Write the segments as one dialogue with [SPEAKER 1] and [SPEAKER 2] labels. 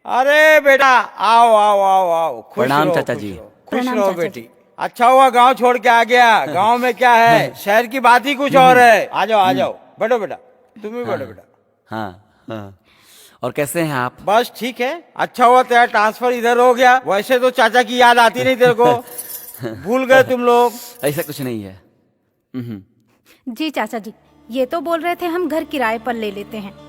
[SPEAKER 1] अरे बेटा, आओ आओ आओ आओ, खुश
[SPEAKER 2] प्रणाम
[SPEAKER 1] रहो,
[SPEAKER 2] चाचा
[SPEAKER 1] खुश
[SPEAKER 2] जी।
[SPEAKER 1] रहो, खुश
[SPEAKER 3] प्रणाम
[SPEAKER 1] रहो
[SPEAKER 3] चाचा
[SPEAKER 1] बेटी। अच्छा हुआ गांव छोड़ के आ गया। गांव में क्या है, शहर की बात ही कुछ और है। आ जाओ बैठो बेटा, तुम भी बैठो बेटा।
[SPEAKER 2] हाँ हाँ। और कैसे हैं आप?
[SPEAKER 1] बस ठीक है। अच्छा हुआ तेरा ट्रांसफर इधर हो गया, वैसे तो चाचा की याद आती नहीं तेरे को। भूल गए तुम लोग।
[SPEAKER 2] ऐसा कुछ नहीं है।
[SPEAKER 3] जी चाचा जी, ये तो बोल रहे थे हम घर किराए पर ले लेते हैं।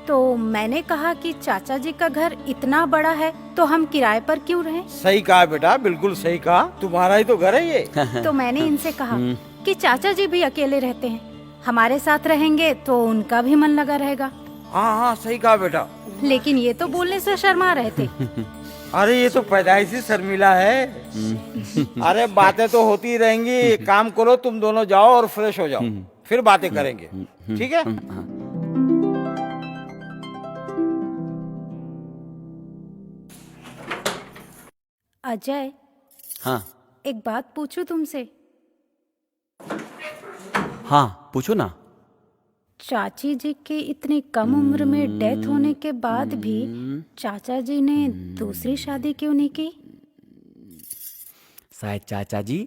[SPEAKER 3] तो मैंने कहा कि चाचा जी का घर इतना बड़ा है तो हम किराए पर क्यों रहें?
[SPEAKER 1] सही कहा बेटा, बिल्कुल सही कहा। तुम्हारा ही तो घर है ये।
[SPEAKER 3] तो मैंने इनसे कहा कि चाचा जी भी अकेले रहते हैं, हमारे साथ रहेंगे तो उनका भी मन लगा रहेगा।
[SPEAKER 1] हाँ हाँ, सही कहा बेटा।
[SPEAKER 3] लेकिन ये तो बोलने से शर्मा रहे थे।
[SPEAKER 1] अरे ये तो पैदाइशी शर्मिला है। अरे बातें तो होती ही रहेंगी। एक काम करो, तुम दोनों जाओ और फ्रेश हो जाओ, फिर बातें करेंगे, ठीक है?
[SPEAKER 3] अजय,
[SPEAKER 2] हाँ
[SPEAKER 3] एक बात पूछूं तुमसे?
[SPEAKER 2] हाँ, पूछो ना।
[SPEAKER 3] चाची जी की इतनी कम उम्र में डेथ होने के बाद भी चाचा जी ने दूसरी शादी क्यों नहीं की?
[SPEAKER 2] शायद चाचा जी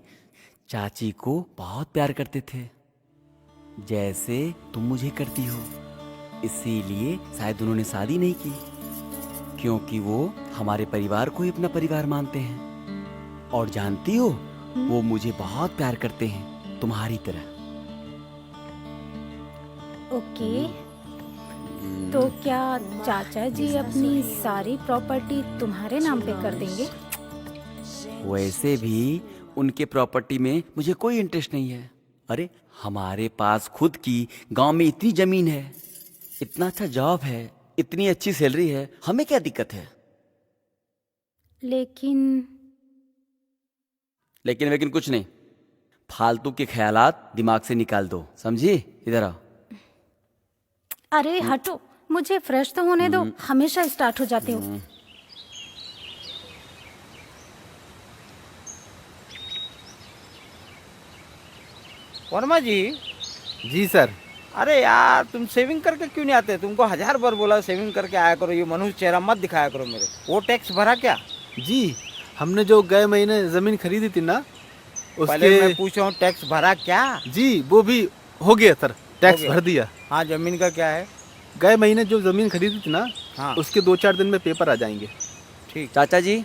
[SPEAKER 2] चाची को बहुत प्यार करते थे, जैसे तुम मुझे करती हो। इसीलिए शायद उन्होंने शादी नहीं की, क्योंकि वो हमारे परिवार को ही अपना परिवार मानते हैं। और जानती हो, वो मुझे बहुत प्यार करते हैं, तुम्हारी तरह।
[SPEAKER 3] ओके, तो क्या चाचा जी अपनी सारी प्रॉपर्टी तुम्हारे नाम पे कर देंगे?
[SPEAKER 2] वैसे भी उनके प्रॉपर्टी में मुझे कोई इंटरेस्ट नहीं है। अरे हमारे पास खुद की गांव में इतनी जमीन है, इतना अच्छा जॉब है, इतनी अच्छी सैलरी है, हमें क्या दिक्कत है? लेकिन कुछ नहीं। फालतू के ख्यालात दिमाग से निकाल दो, समझी? इधर आओ।
[SPEAKER 3] अरे हटो, मुझे फ्रेश तो होने दो। हमेशा स्टार्ट हो जाते हो।
[SPEAKER 1] वर्मा जी।
[SPEAKER 4] जी सर।
[SPEAKER 1] अरे यार, तुम सेविंग करके क्यों नहीं आते? तुमको 1000 बार बोला सेविंग करके आया करो। ये मनुष्य चेहरा मत दिखाया करो मेरे को। वो टैक्स भरा क्या?
[SPEAKER 4] जी, हमने जो गए महीने जमीन खरीदी थी ना,
[SPEAKER 1] पहले
[SPEAKER 4] उसके
[SPEAKER 1] मैं पूछ रहा हूँ, टैक्स भरा क्या?
[SPEAKER 4] जी वो भी हो गया सर, टैक्स
[SPEAKER 1] गया।
[SPEAKER 4] भर दिया।
[SPEAKER 1] हाँ, जमीन का क्या है?
[SPEAKER 4] गए महीने जो जमीन खरीदी थी ना,
[SPEAKER 1] हाँ
[SPEAKER 4] उसके 2-4 दिन में पेपर आ जाएंगे।
[SPEAKER 1] ठीक।
[SPEAKER 2] चाचा जी,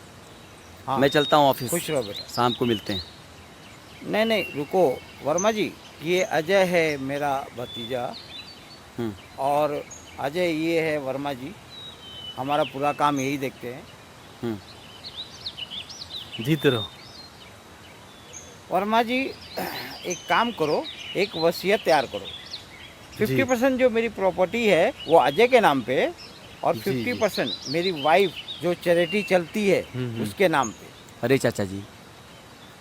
[SPEAKER 1] हाँ,
[SPEAKER 2] मैं चलता हूँ ऑफिस।
[SPEAKER 1] खुश रहो बेटा।
[SPEAKER 2] शाम को मिलते हैं।
[SPEAKER 1] नहीं रुको वर्मा जी, ये अजय है मेरा भतीजा, और अजय ये है वर्मा जी। हमारा पूरा काम यही देखते हैं।
[SPEAKER 4] जीते रहो।
[SPEAKER 1] वर्मा जी, एक काम करो, एक वसीयत तैयार करो। 50% जो मेरी प्रॉपर्टी है वो अजय के नाम पे, और
[SPEAKER 4] जी, जी।
[SPEAKER 1] 50% मेरी वाइफ जो चैरिटी चलती है उसके नाम पे।
[SPEAKER 2] अरे चाचा जी,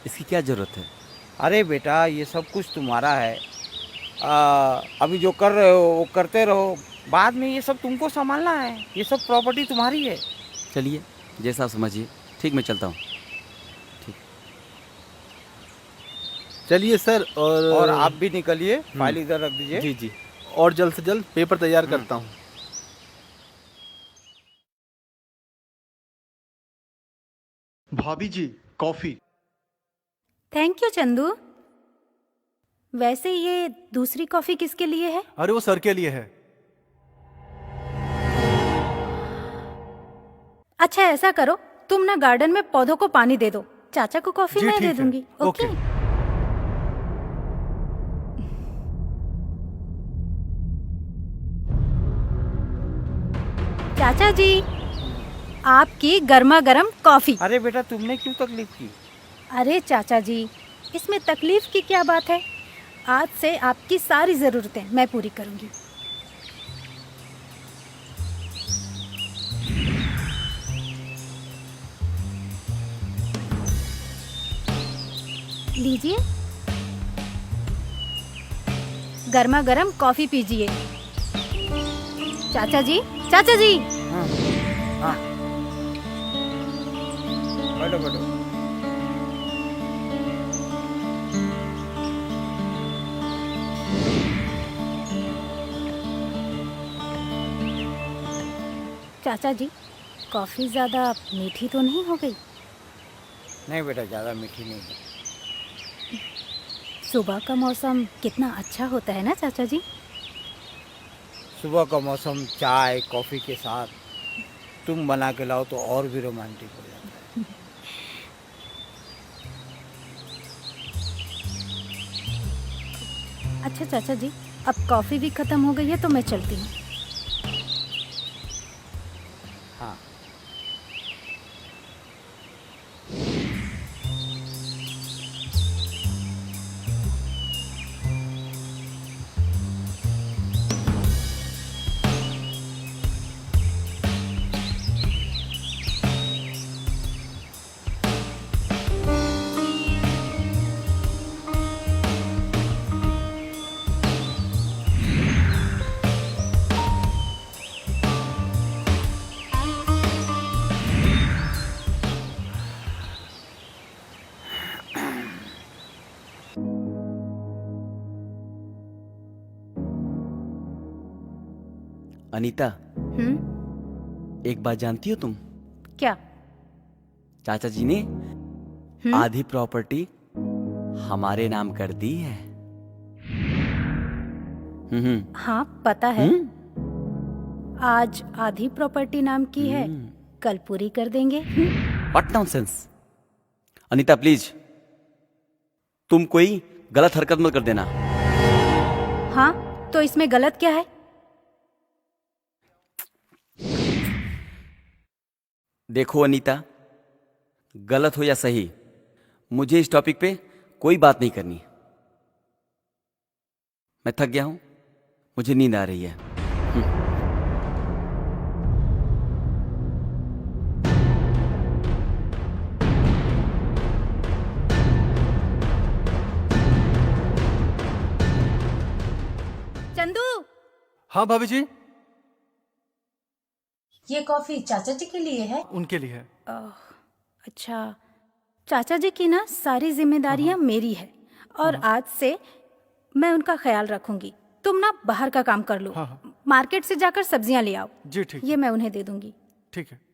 [SPEAKER 2] इसकी क्या जरूरत है?
[SPEAKER 1] अरे बेटा, ये सब कुछ तुम्हारा है। अभी जो कर रहे हो वो करते रहो, बाद में ये सब तुमको संभालना है। ये सब प्रॉपर्टी तुम्हारी है।
[SPEAKER 2] चलिए, जैसा आप समझिए। ठीक, मैं चलता हूँ।
[SPEAKER 4] चलिए सर।
[SPEAKER 1] और आप भी निकलिए, फाइल इधर रख दीजिए।
[SPEAKER 4] जी जी, और जल्द से जल्द पेपर तैयार करता हूँ।
[SPEAKER 5] भाभी जी, कॉफी।
[SPEAKER 3] Thank you Chandu. वैसे ये दूसरी कॉफी किसके लिए है?
[SPEAKER 5] अरे वो सर के लिए है।
[SPEAKER 3] अच्छा ऐसा करो, तुम ना गार्डन में पौधों को पानी दे दो, चाचा को कॉफी
[SPEAKER 5] जी,
[SPEAKER 3] मैं
[SPEAKER 5] ठीक
[SPEAKER 3] दे
[SPEAKER 5] है।
[SPEAKER 3] दूंगी।
[SPEAKER 5] ओके।
[SPEAKER 3] चाचा जी, आपकी गर्मा गर्म कॉफी।
[SPEAKER 1] अरे बेटा, तुमने क्यों तकलीफ की?
[SPEAKER 3] अरे चाचा जी, इसमें तकलीफ की क्या बात है? आज से आपकी सारी जरूरतें मैं पूरी करूंगी। लीजिए, गर्मा गर्म कॉफी पीजिए। चाचा जी, चाचा जी।
[SPEAKER 1] हाँ, बैठो बैठो।
[SPEAKER 3] चाचा जी, कॉफ़ी ज़्यादा मीठी तो नहीं हो गई?
[SPEAKER 1] नहीं बेटा, ज़्यादा मीठी नहीं है।
[SPEAKER 3] सुबह का मौसम कितना अच्छा होता है ना चाचा जी।
[SPEAKER 1] सुबह का मौसम चाय कॉफ़ी के साथ तुम बना के लाओ तो और भी रोमांटिक हो जाता है।
[SPEAKER 3] अच्छा चाचा जी, अब कॉफ़ी भी ख़त्म हो गई है तो मैं चलती हूँ।
[SPEAKER 1] हाँ।
[SPEAKER 2] अनीता, एक बात जानती हो तुम?
[SPEAKER 3] क्या?
[SPEAKER 2] चाचा जी ने आधी प्रॉपर्टी हमारे नाम कर दी है।
[SPEAKER 3] हाँ पता है। आज आधी प्रॉपर्टी नाम की है, कल पूरी कर देंगे।
[SPEAKER 2] What nonsense. अनीता प्लीज, तुम कोई गलत हरकत मत कर देना।
[SPEAKER 3] हाँ तो इसमें गलत क्या है?
[SPEAKER 2] देखो अनीता, गलत हो या सही, मुझे इस टॉपिक पे कोई बात नहीं करनी। मैं थक गया हूं, मुझे नींद आ रही है।
[SPEAKER 3] चंदू,
[SPEAKER 5] हाँ भाभी जी,
[SPEAKER 3] ये कॉफी चाचा जी के लिए है।
[SPEAKER 5] उनके लिए है।
[SPEAKER 3] अच्छा, चाचा जी की ना सारी जिम्मेदारियां मेरी है और आज से मैं उनका ख्याल रखूंगी। तुम ना बाहर का काम कर लो।
[SPEAKER 5] हाँ।
[SPEAKER 3] मार्केट से जाकर सब्जियां ले आओ।
[SPEAKER 5] जी ठीक
[SPEAKER 3] ये मैं उन्हें दे दूंगी।
[SPEAKER 5] ठीक है।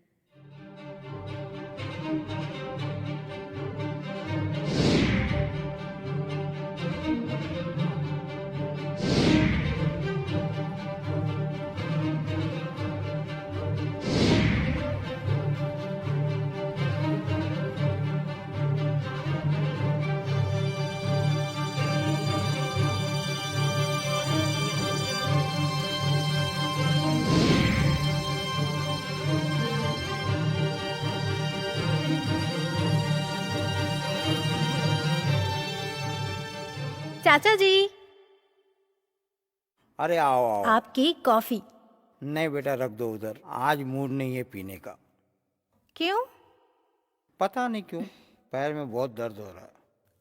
[SPEAKER 3] चाचा जी,
[SPEAKER 1] अरे आओ आओ।
[SPEAKER 3] आपकी कॉफी।
[SPEAKER 1] नहीं बेटा, रख दो उधर, आज मूड नहीं है पीने का।
[SPEAKER 3] क्यों?
[SPEAKER 1] पता नहीं क्यों, पैर में बहुत दर्द हो रहा है।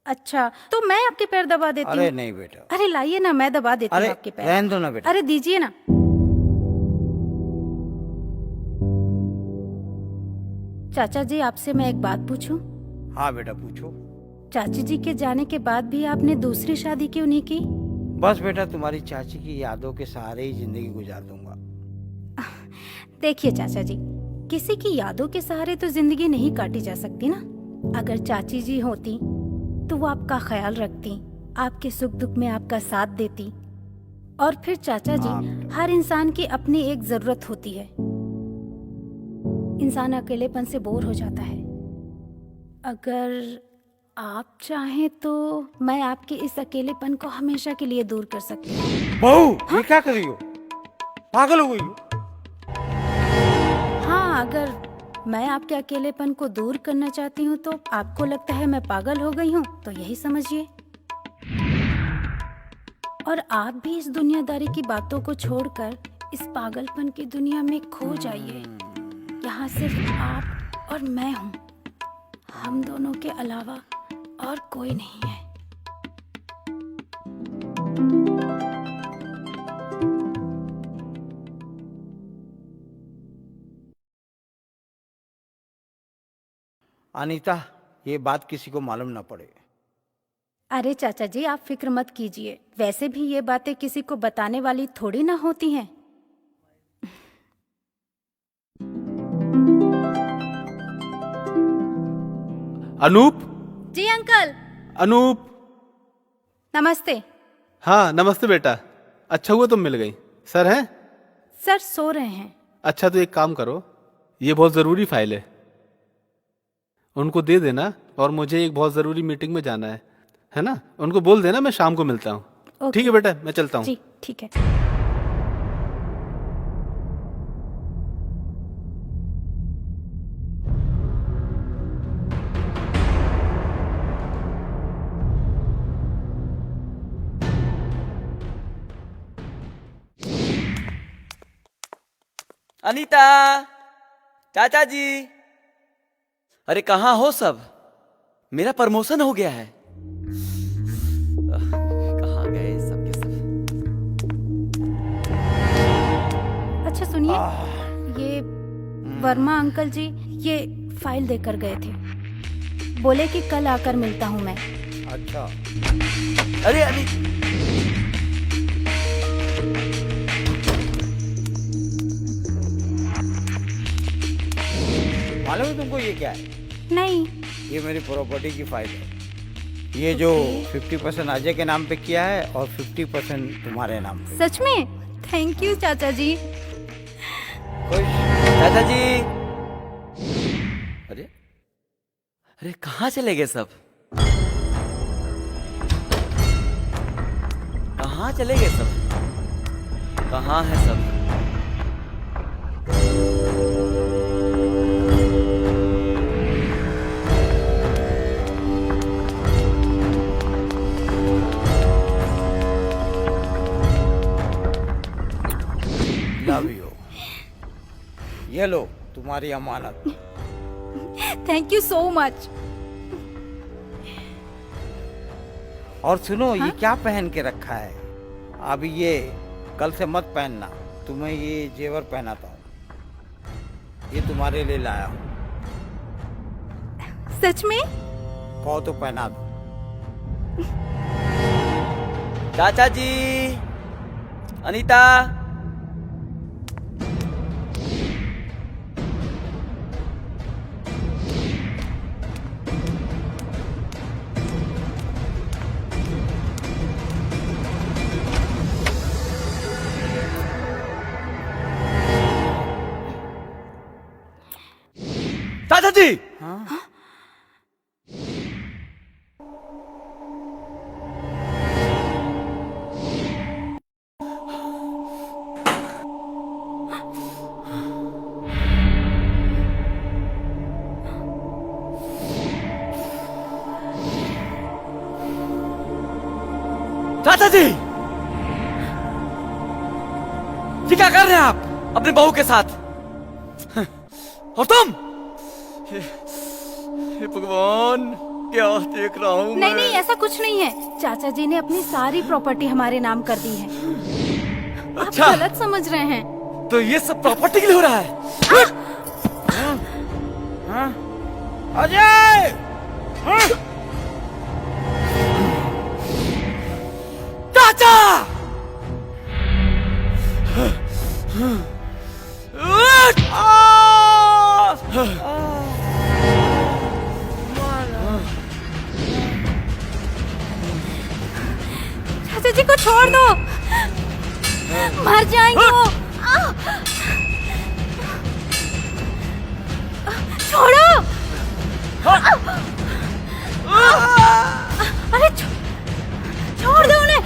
[SPEAKER 3] अच्छा, तो मैं आपके पैर दबा देती
[SPEAKER 1] अरे
[SPEAKER 3] हूँ।
[SPEAKER 1] नहीं बेटा।
[SPEAKER 3] अरे लाइए ना, मैं दबा देती हूँ
[SPEAKER 1] अरे
[SPEAKER 3] आपके पैर।
[SPEAKER 1] रहने दो ना बेटा।
[SPEAKER 3] अरे दीजिए ना। चाचा जी, आपसे मैं एक बात पूछूं?
[SPEAKER 1] हाँ बेटा पूछो।
[SPEAKER 3] चाची जी के जाने के बाद भी आपने दूसरी शादी क्यों नहीं की?
[SPEAKER 1] बस बेटा, तुम्हारी चाची की यादों के सहारे ही जिंदगी गुजार दूंगा।
[SPEAKER 3] देखिए चाचा जी, किसी की यादों के सहारे तो जिंदगी नहीं काटी जा सकती ना। अगर चाची जी होती तो वो आपका ख्याल रखती, आपके सुख दुख में आपका साथ देती। और फिर चाचा जी, हर इंसान की अपनी एक जरूरत होती है। इंसान अकेलेपन से बोर हो जाता है। अगर आप चाहें तो मैं आपके इस अकेलेपन को हमेशा के लिए दूर कर सकती हूँ।
[SPEAKER 1] बहू, ये क्या कर रही हो? पागल हो गई हो?
[SPEAKER 3] हाँ, अगर मैं आपके अकेलेपन को दूर करना चाहती हूँ तो आपको लगता है मैं पागल हो गई हूँ, तो यही समझिए। और आप भी इस दुनियादारी की बातों को छोड़कर इस पागलपन की दुनिया में खो जाइए। यहाँ सिर्फ आप और मैं हूँ, हम दोनों के अलावा और कोई नहीं है।
[SPEAKER 1] अनीता, ये बात किसी को मालूम ना पड़े।
[SPEAKER 3] अरे चाचा जी, आप फिक्र मत कीजिए। वैसे भी ये बातें किसी को बताने वाली थोड़ी ना होती हैं।
[SPEAKER 4] अनूप,
[SPEAKER 3] जी अंकल।
[SPEAKER 4] अनूप।
[SPEAKER 3] नमस्ते।
[SPEAKER 4] हाँ नमस्ते बेटा, अच्छा हुआ तुम मिल गई। सर हैं?
[SPEAKER 3] सर सो रहे हैं।
[SPEAKER 4] अच्छा तो एक काम करो, ये बहुत ज़रूरी फाइल है, उनको दे देना और मुझे एक बहुत ज़रूरी मीटिंग में जाना है ना? उनको बोल देना मैं शाम को मिलता हूँ।
[SPEAKER 3] ओके।
[SPEAKER 4] ठीक है बेटा, मैं चलता हूँ।
[SPEAKER 3] जी ठीक है।
[SPEAKER 2] अनीता, चाचा जी, अरे कहाँ हो सब? मेरा प्रमोशन हो गया है। कहाँ गए सब के सब?
[SPEAKER 3] अच्छा सुनिए, ये वर्मा अंकल जी ये फाइल देकर गए थे, बोले कि कल आकर मिलता हूँ मैं।
[SPEAKER 1] अच्छा,
[SPEAKER 2] अरे अरे
[SPEAKER 1] मालूम है तुमको ये क्या है?
[SPEAKER 3] नहीं।
[SPEAKER 1] ये मेरी प्रॉपर्टी की फाइल है। ये जो 50% अजय के नाम पे किया है और 50% तुम्हारे नाम पे।
[SPEAKER 3] सच में? थैंक यू चाचा जी।
[SPEAKER 1] खुश?
[SPEAKER 2] चाचा जी, अरे अरे कहाँ चले गए सब? कहाँ चले गए सब? कहाँ है सब?
[SPEAKER 1] Love you. ये लो तुम्हारी अमानत।
[SPEAKER 3] Thank you so much.
[SPEAKER 1] और सुनो, ये क्या पहन के रखा है? अब ये कल से मत पहनना। तुम्हें ये जेवर पहनाता हूँ, ये तुम्हारे लिए लाया हूँ।
[SPEAKER 3] सच में?
[SPEAKER 1] कहो तो पहना दो।
[SPEAKER 2] चाचा जी, अनीता, चाचा जी,
[SPEAKER 1] हाँ?
[SPEAKER 2] चाचा जी, ये क्या कर रहे हैं आप अपने बहू के साथ? और तुम? हे भगवान, क्या देख रहा हूँ
[SPEAKER 3] नहीं नहीं, ऐसा कुछ नहीं है। चाचा जी ने अपनी सारी प्रॉपर्टी हमारे नाम कर दी है।
[SPEAKER 2] अच्छा।
[SPEAKER 3] आप गलत समझ रहे हैं।
[SPEAKER 2] तो ये सब प्रॉपर्टी के लिए हो रहा है?
[SPEAKER 1] हाँ? अजय! हाँ?
[SPEAKER 2] चाचा!
[SPEAKER 3] चाचा जी को छोड़ दो, मर जाएंगे वो। छोड़ो। अरे छोड़ दो उन्हें,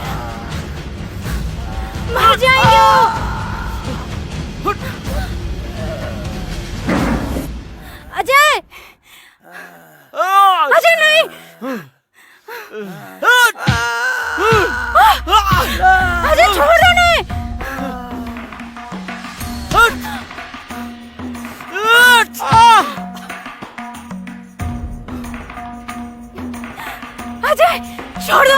[SPEAKER 3] मर जाएंगे वो। अजय, अजय नहीं। अजय छोड़ दो उन्हें। अजय छोड़ दो